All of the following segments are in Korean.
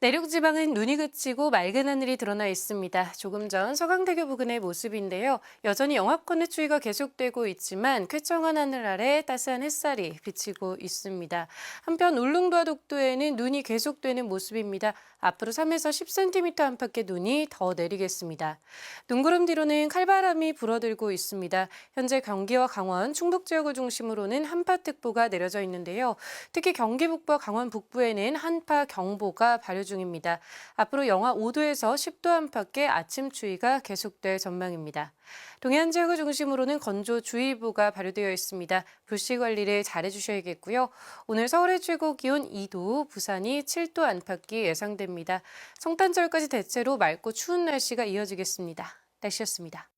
내륙 지방은 눈이 그치고 맑은 하늘이 드러나 있습니다. 조금 전 서강대교 부근의 모습인데요. 여전히 영하권의 추위가 계속되고 있지만 쾌청한 하늘 아래 따스한 햇살이 비치고 있습니다. 한편 울릉도와 독도에는 눈이 계속되는 모습입니다. 앞으로 3에서 10cm 안팎의 눈이 더 내리겠습니다. 눈구름 뒤로는 칼바람이 불어들고 있습니다. 현재 경기와 강원, 충북 지역을 중심으로는 한파특보가 내려져 있는데요. 특히 경기 북부와 강원 북부에는 한파경보가 발효 중입니다. 앞으로 영하 5도에서 10도 안팎의 아침 추위가 계속될 전망입니다. 동해안 지역을 중심으로는 건조주의보가 발효되어 있습니다. 불씨 관리를 잘 해주셔야겠고요. 오늘 서울의 최고 기온 2도, 부산이 7도 안팎이 예상됩니다. 성탄절까지 대체로 맑고 추운 날씨가 이어지겠습니다. 날씨였습니다.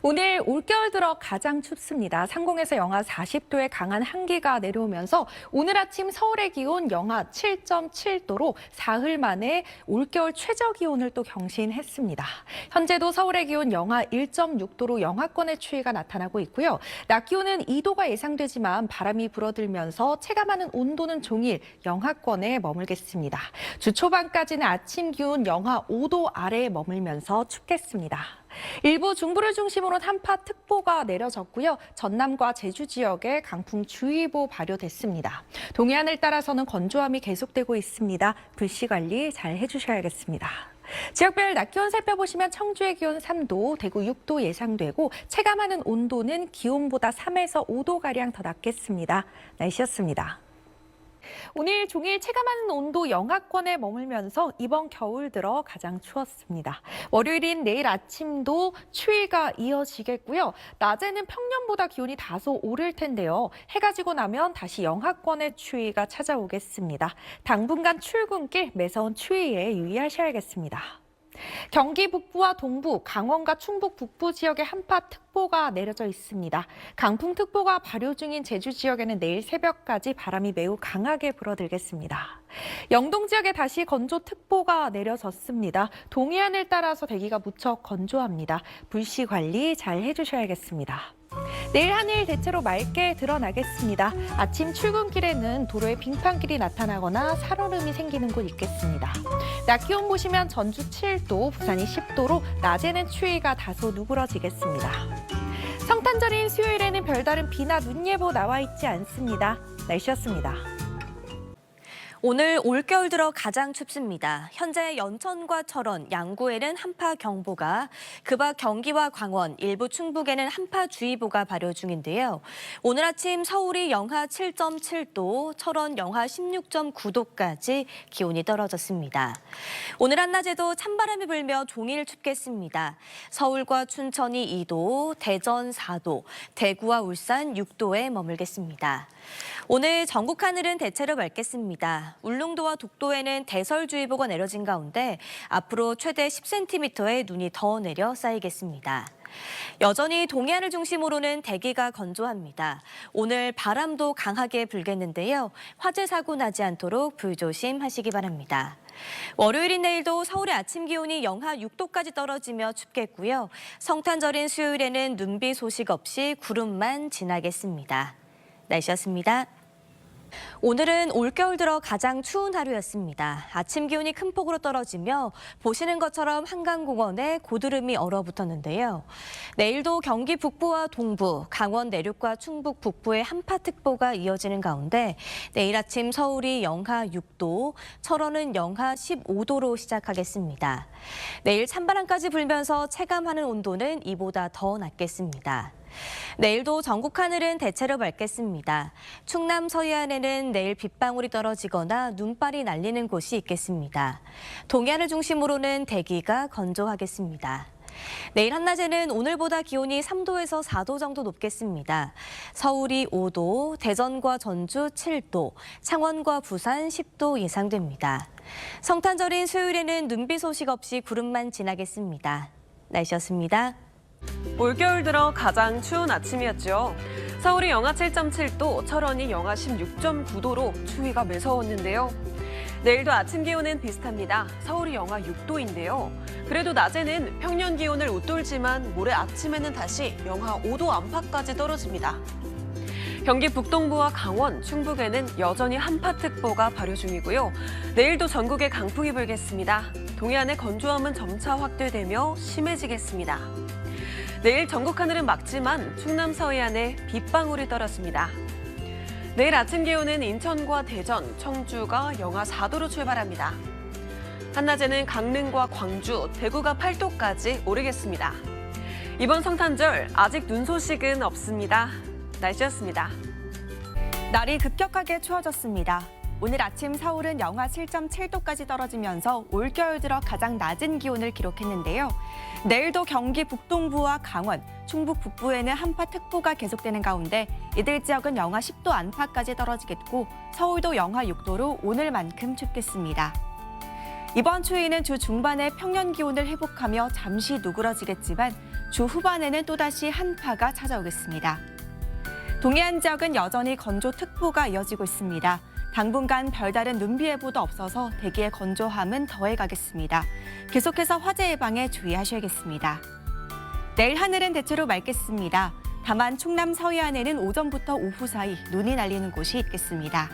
오늘 올겨울 들어 가장 춥습니다. 상공에서 영하 40도의 강한 한기가 내려오면서 오늘 아침 서울의 기온 영하 7.7도로 사흘 만에 올겨울 최저 기온을 또 경신했습니다. 현재도 서울의 기온 영하 1.6도로 영하권의 추위가 나타나고 있고요. 낮 기온은 2도가 예상되지만 바람이 불어들면서 체감하는 온도는 종일 영하권에 머물겠습니다. 주 초반까지는 아침 기온 영하 5도 아래에 머물면서 춥겠습니다. 일부 중부를 중심으로 한파특보가 내려졌고요. 전남과 제주 지역에 강풍주의보 발효됐습니다. 동해안을 따라서는 건조함이 계속되고 있습니다. 불씨 관리 잘 해주셔야겠습니다. 지역별 낮 기온 살펴보시면 청주의 기온 3도, 대구 6도 예상되고 체감하는 온도는 기온보다 3에서 5도가량 더 낮겠습니다. 날씨였습니다. 오늘 종일 체감하는 온도 영하권에 머물면서 이번 겨울 들어 가장 추웠습니다. 월요일인 내일 아침도 추위가 이어지겠고요. 낮에는 평년보다 기온이 다소 오를 텐데요. 해가 지고 나면 다시 영하권의 추위가 찾아오겠습니다. 당분간 출근길 매서운 추위에 유의하셔야겠습니다. 경기 북부와 동부, 강원과 충북 북부 지역에 한파특보가 내려져 있습니다. 강풍특보가 발효 중인 제주 지역에는 내일 새벽까지 바람이 매우 강하게 불어들겠습니다. 영동 지역에 다시 건조특보가 내려졌습니다. 동해안을 따라서 대기가 무척 건조합니다. 불씨 관리 잘 해주셔야겠습니다. 내일 하늘 대체로 맑게 드러나겠습니다. 아침 출근길에는 도로에 빙판길이 나타나거나 살얼음이 생기는 곳 있겠습니다. 낮 기온 보시면 전주 7도, 부산이 10도로 낮에는 추위가 다소 누그러지겠습니다. 성탄절인 수요일에는 별다른 비나 눈 예보 나와 있지 않습니다. 날씨였습니다. 오늘 올겨울 들어 가장 춥습니다. 현재 연천과 철원, 양구에는 한파경보가, 그 밖 경기와 강원, 일부 충북에는 한파주의보가 발효 중인데요. 오늘 아침 서울이 영하 7.7도, 철원 영하 16.9도까지 기온이 떨어졌습니다. 오늘 한낮에도 찬바람이 불며 종일 춥겠습니다. 서울과 춘천이 2도, 대전 4도, 대구와 울산 6도에 머물겠습니다. 오늘 전국 하늘은 대체로 맑겠습니다. 울릉도와 독도에는 대설주의보가 내려진 가운데 앞으로 최대 10cm의 눈이 더 내려 쌓이겠습니다. 여전히 동해안을 중심으로는 대기가 건조합니다. 오늘 바람도 강하게 불겠는데요. 화재 사고 나지 않도록 불조심하시기 바랍니다. 월요일인 내일도 서울의 아침 기온이 영하 6도까지 떨어지며 춥겠고요. 성탄절인 수요일에는 눈비 소식 없이 구름만 지나겠습니다. 날씨였습니다. 오늘은 올겨울 들어 가장 추운 하루였습니다. 아침 기온이 큰 폭으로 떨어지며 보시는 것처럼 한강공원에 고드름이 얼어붙었는데요. 내일도 경기 북부와 동부, 강원 내륙과 충북 북부에 한파특보가 이어지는 가운데 내일 아침 서울이 영하 6도, 철원은 영하 15도로 시작하겠습니다. 내일 찬바람까지 불면서 체감하는 온도는 이보다 더 낮겠습니다. 내일도 전국 하늘은 대체로 맑겠습니다. 충남 서해안에는 내일 빗방울이 떨어지거나 눈발이 날리는 곳이 있겠습니다. 동해안을 중심으로는 대기가 건조하겠습니다. 내일 한낮에는 오늘보다 기온이 3도에서 4도 정도 높겠습니다. 서울이 5도, 대전과 전주 7도, 창원과 부산 10도 예상됩니다. 성탄절인 수요일에는 눈비 소식 없이 구름만 지나겠습니다. 날씨였습니다. 올겨울 들어 가장 추운 아침이었죠. 서울이 영하 7.7도, 철원이 영하 16.9도로 추위가 매서웠는데요. 내일도 아침 기온은 비슷합니다. 서울이 영하 6도인데요. 그래도 낮에는 평년 기온을 웃돌지만 모레 아침에는 다시 영하 5도 안팎까지 떨어집니다. 경기 북동부와 강원, 충북에는 여전히 한파특보가 발효 중이고요. 내일도 전국에 강풍이 불겠습니다. 동해안의 건조함은 점차 확대되며 심해지겠습니다. 내일 전국 하늘은 맑지만 충남 서해안에 빗방울이 떨어집니다. 내일 아침 기온은 인천과 대전, 청주가 영하 4도로 출발합니다. 한낮에는 강릉과 광주, 대구가 8도까지 오르겠습니다. 이번 성탄절 아직 눈 소식은 없습니다. 날씨였습니다. 날이 급격하게 추워졌습니다. 오늘 아침 서울은 영하 7.7도까지 떨어지면서 올겨울 들어 가장 낮은 기온을 기록했는데요. 내일도 경기 북동부와 강원, 충북 북부에는 한파특보가 계속되는 가운데 이들 지역은 영하 10도 안팎까지 떨어지겠고 서울도 영하 6도로 오늘만큼 춥겠습니다. 이번 추위는 주 중반에 평년 기온을 회복하며 잠시 누그러지겠지만 주 후반에는 또다시 한파가 찾아오겠습니다. 동해안 지역은 여전히 건조특보가 이어지고 있습니다. 당분간 별다른 눈비 예보도 없어서 대기의 건조함은 더해가겠습니다. 계속해서 화재 예방에 주의하셔야겠습니다. 내일 하늘은 대체로 맑겠습니다. 다만 충남 서해안에는 오전부터 오후 사이 눈이 날리는 곳이 있겠습니다.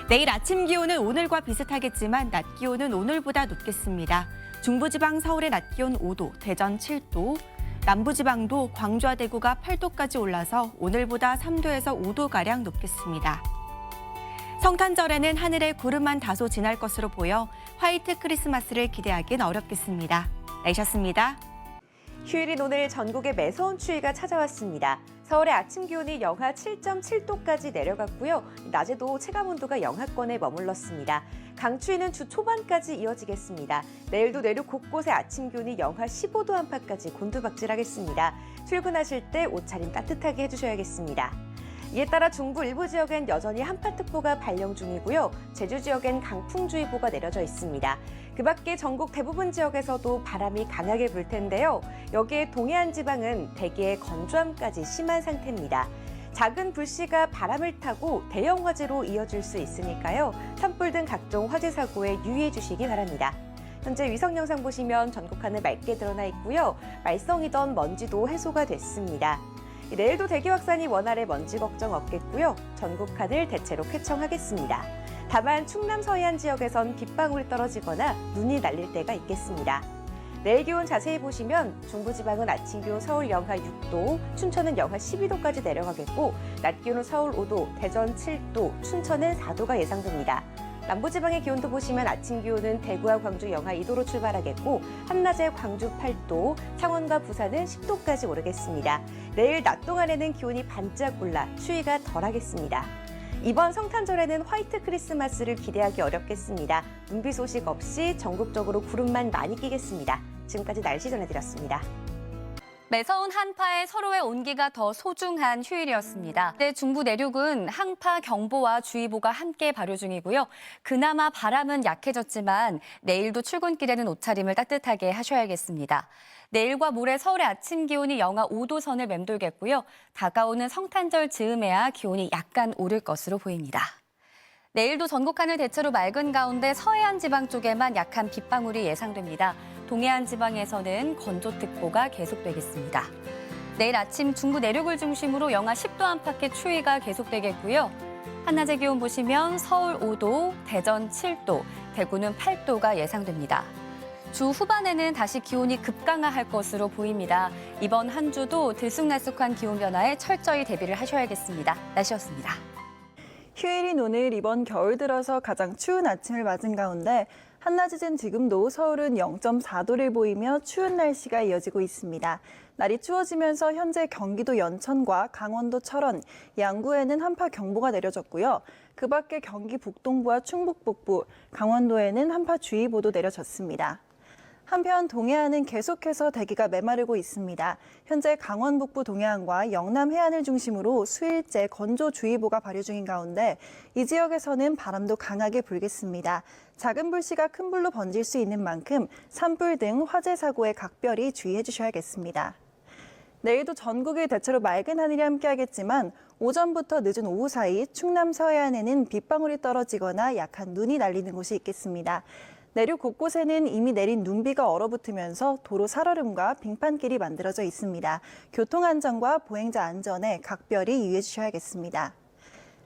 내일 아침 기온은 오늘과 비슷하겠지만 낮 기온은 오늘보다 높겠습니다. 중부지방 서울의 낮 기온 5도, 대전 7도, 남부지방도 광주와 대구가 8도까지 올라서 오늘보다 3도에서 5도가량 높겠습니다. 성탄절에는 하늘에 구름만 다소 지날 것으로 보여 화이트 크리스마스를 기대하긴 어렵겠습니다. 날씨였습니다. 휴일인 오늘 전국에 매서운 추위가 찾아왔습니다. 서울의 아침 기온이 영하 7.7도까지 내려갔고요. 낮에도 체감온도가 영하권에 머물렀습니다. 강추위는 주 초반까지 이어지겠습니다. 내일도 내륙 곳곳의 아침 기온이 영하 15도 안팎까지 곤두박질하겠습니다. 출근하실 때 옷차림 따뜻하게 해주셔야겠습니다. 이에 따라 중부 일부 지역엔 여전히 한파특보가 발령 중이고요. 제주 지역엔 강풍주의보가 내려져 있습니다. 그 밖에 전국 대부분 지역에서도 바람이 강하게 불 텐데요. 여기에 동해안 지방은 대기의 건조함까지 심한 상태입니다. 작은 불씨가 바람을 타고 대형 화재로 이어질 수 있으니까요. 산불 등 각종 화재 사고에 유의해 주시기 바랍니다. 현재 위성 영상 보시면 전국 하늘 맑게 드러나 있고요. 말썽이던 먼지도 해소가 됐습니다. 내일도 대기 확산이 원활해 먼지 걱정 없겠고요. 전국 하늘 대체로 쾌청하겠습니다. 다만 충남 서해안 지역에선 빗방울이 떨어지거나 눈이 날릴 때가 있겠습니다. 내일 기온 자세히 보시면 중부지방은 아침 기온 서울 영하 6도, 춘천은 영하 12도까지 내려가겠고 낮 기온은 서울 5도, 대전 7도, 춘천은 4도가 예상됩니다. 남부지방의 기온도 보시면 아침 기온은 대구와 광주 영하 2도로 출발하겠고 한낮에 광주 8도, 창원과 부산은 10도까지 오르겠습니다. 내일 낮 동안에는 기온이 반짝 올라 추위가 덜하겠습니다. 이번 성탄절에는 화이트 크리스마스를 기대하기 어렵겠습니다. 눈비 소식 없이 전국적으로 구름만 많이 끼겠습니다. 지금까지 날씨 전해드렸습니다. 매서운 한파에 서로의 온기가 더 소중한 휴일이었습니다. 근데 중부 내륙은 한파 경보와 주의보가 함께 발효 중이고요. 그나마 바람은 약해졌지만 내일도 출근길에는 옷차림을 따뜻하게 하셔야겠습니다. 내일과 모레 서울의 아침 기온이 영하 5도 선을 맴돌겠고요. 다가오는 성탄절 즈음에야 기온이 약간 오를 것으로 보입니다. 내일도 전국 하늘 대체로 맑은 가운데 서해안 지방 쪽에만 약한 빗방울이 예상됩니다. 동해안 지방에서는 건조특보가 계속되겠습니다. 내일 아침 중부 내륙을 중심으로 영하 10도 안팎의 추위가 계속되겠고요. 한낮의 기온 보시면 서울 5도, 대전 7도, 대구는 8도가 예상됩니다. 주 후반에는 다시 기온이 급강하할 것으로 보입니다. 이번 한 주도 들쑥날쑥한 기온 변화에 철저히 대비를 하셔야겠습니다. 날씨였습니다. 휴일인 오늘 이번 겨울 들어서 가장 추운 아침을 맞은 가운데 한낮이진 지금도 서울은 0.4도를 보이며 추운 날씨가 이어지고 있습니다. 날이 추워지면서 현재 경기도 연천과 강원도 철원, 양구에는 한파 경보가 내려졌고요. 그 밖에 경기 북동부와 충북 북부, 강원도에는 한파주의보도 내려졌습니다. 한편 동해안은 계속해서 대기가 메마르고 있습니다. 현재 강원 북부 동해안과 영남 해안을 중심으로 수일째 건조주의보가 발효 중인 가운데 이 지역에서는 바람도 강하게 불겠습니다. 작은 불씨가 큰 불로 번질 수 있는 만큼 산불 등 화재 사고에 각별히 주의해 주셔야겠습니다. 내일도 전국이 대체로 맑은 하늘이 함께하겠지만 오전부터 늦은 오후 사이 충남 서해안에는 빗방울이 떨어지거나 약한 눈이 날리는 곳이 있겠습니다. 내륙 곳곳에는 이미 내린 눈비가 얼어붙으면서 도로 살얼음과 빙판길이 만들어져 있습니다. 교통안전과 보행자 안전에 각별히 유의해 주셔야겠습니다.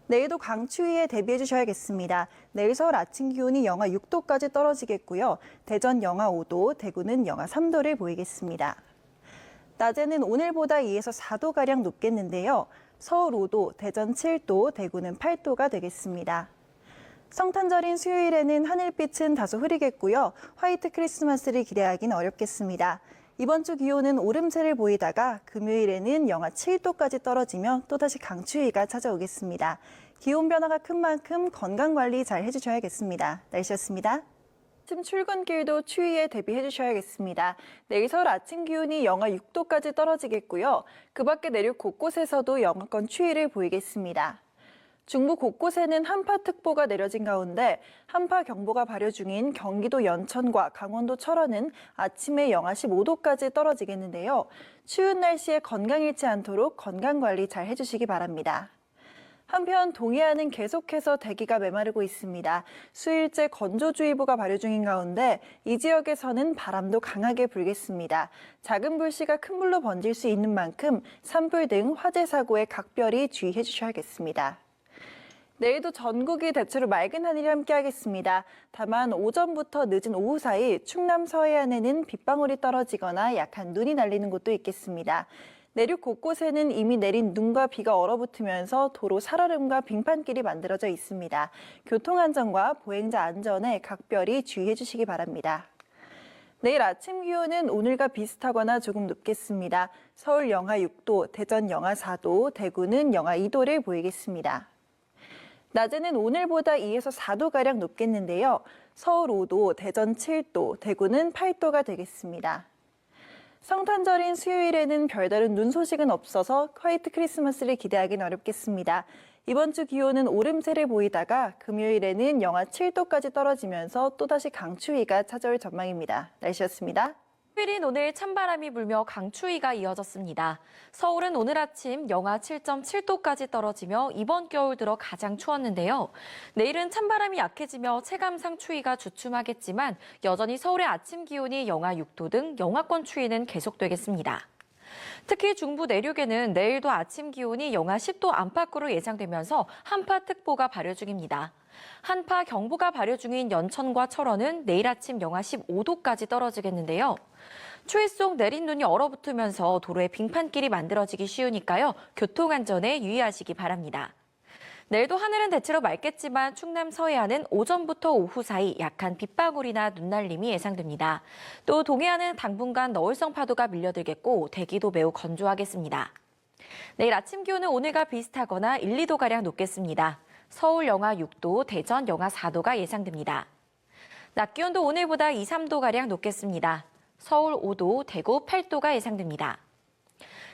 내일도 강추위에 대비해 주셔야겠습니다. 내일 서울 아침 기온이 영하 6도까지 떨어지겠고요. 대전 영하 5도, 대구는 영하 3도를 보이겠습니다. 낮에는 오늘보다 2에서 4도가량 높겠는데요. 서울 5도, 대전 7도, 대구는 8도가 되겠습니다. 성탄절인 수요일에는 하늘빛은 다소 흐리겠고요. 화이트 크리스마스를 기대하기는 어렵겠습니다. 이번 주 기온은 오름세를 보이다가 금요일에는 영하 7도까지 떨어지며 또다시 강추위가 찾아오겠습니다. 기온 변화가 큰 만큼 건강관리 잘 해주셔야겠습니다. 날씨였습니다. 아침 출근길도 추위에 대비해 주셔야겠습니다. 내일 서울 아침 기온이 영하 6도까지 떨어지겠고요. 그 밖에 내륙 곳곳에서도 영하권 추위를 보이겠습니다. 중부 곳곳에는 한파특보가 내려진 가운데 한파경보가 발효 중인 경기도 연천과 강원도 철원은 아침에 영하 15도까지 떨어지겠는데요. 추운 날씨에 건강 잃지 않도록 건강관리 잘 해주시기 바랍니다. 한편 동해안은 계속해서 대기가 메마르고 있습니다. 수일째 건조주의보가 발효 중인 가운데 이 지역에서는 바람도 강하게 불겠습니다. 작은 불씨가 큰 불로 번질 수 있는 만큼 산불 등 화재 사고에 각별히 주의해 주셔야겠습니다. 내일도 전국이 대체로 맑은 하늘이 함께하겠습니다. 다만 오전부터 늦은 오후 사이 충남 서해안에는 빗방울이 떨어지거나 약한 눈이 날리는 곳도 있겠습니다. 내륙 곳곳에는 이미 내린 눈과 비가 얼어붙으면서 도로 살얼음과 빙판길이 만들어져 있습니다. 교통안전과 보행자 안전에 각별히 주의해 주시기 바랍니다. 내일 아침 기온은 오늘과 비슷하거나 조금 높겠습니다. 서울 영하 6도, 대전 영하 4도, 대구는 영하 2도를 보이겠습니다. 낮에는 오늘보다 2에서 4도가량 높겠는데요. 서울 5도, 대전 7도, 대구는 8도가 되겠습니다. 성탄절인 수요일에는 별다른 눈 소식은 없어서 화이트 크리스마스를 기대하기는 어렵겠습니다. 이번 주 기온은 오름세를 보이다가 금요일에는 영하 7도까지 떨어지면서 또다시 강추위가 찾아올 전망입니다. 날씨였습니다. 휴일인 오늘 찬바람이 불며 강추위가 이어졌습니다. 서울은 오늘 아침 영하 7.7도까지 떨어지며 이번 겨울 들어 가장 추웠는데요. 내일은 찬바람이 약해지며 체감상 추위가 주춤하겠지만 여전히 서울의 아침 기온이 영하 6도 등 영하권 추위는 계속되겠습니다. 특히 중부 내륙에는 내일도 아침 기온이 영하 10도 안팎으로 예상되면서 한파특보가 발효 중입니다. 한파경보가 발효 중인 연천과 철원은 내일 아침 영하 15도까지 떨어지겠는데요. 추위 속 내린 눈이 얼어붙으면서 도로에 빙판길이 만들어지기 쉬우니까요. 교통안전에 유의하시기 바랍니다. 내일도 하늘은 대체로 맑겠지만 충남 서해안은 오전부터 오후 사이 약한 빗방울이나 눈날림이 예상됩니다. 또 동해안은 당분간 너울성 파도가 밀려들겠고 대기도 매우 건조하겠습니다. 내일 아침 기온은 오늘과 비슷하거나 1, 2도가량 높겠습니다. 서울 영하 6도, 대전 영하 4도가 예상됩니다. 낮 기온도 오늘보다 2, 3도가량 높겠습니다. 서울 5도, 대구 8도가 예상됩니다.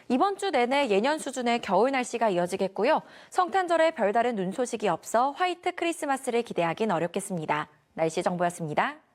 이번 주 내내 예년 수준의 겨울 날씨가 이어지겠고요. 성탄절에 별다른 눈 소식이 없어 화이트 크리스마스를 기대하긴 어렵겠습니다. 날씨 정보였습니다.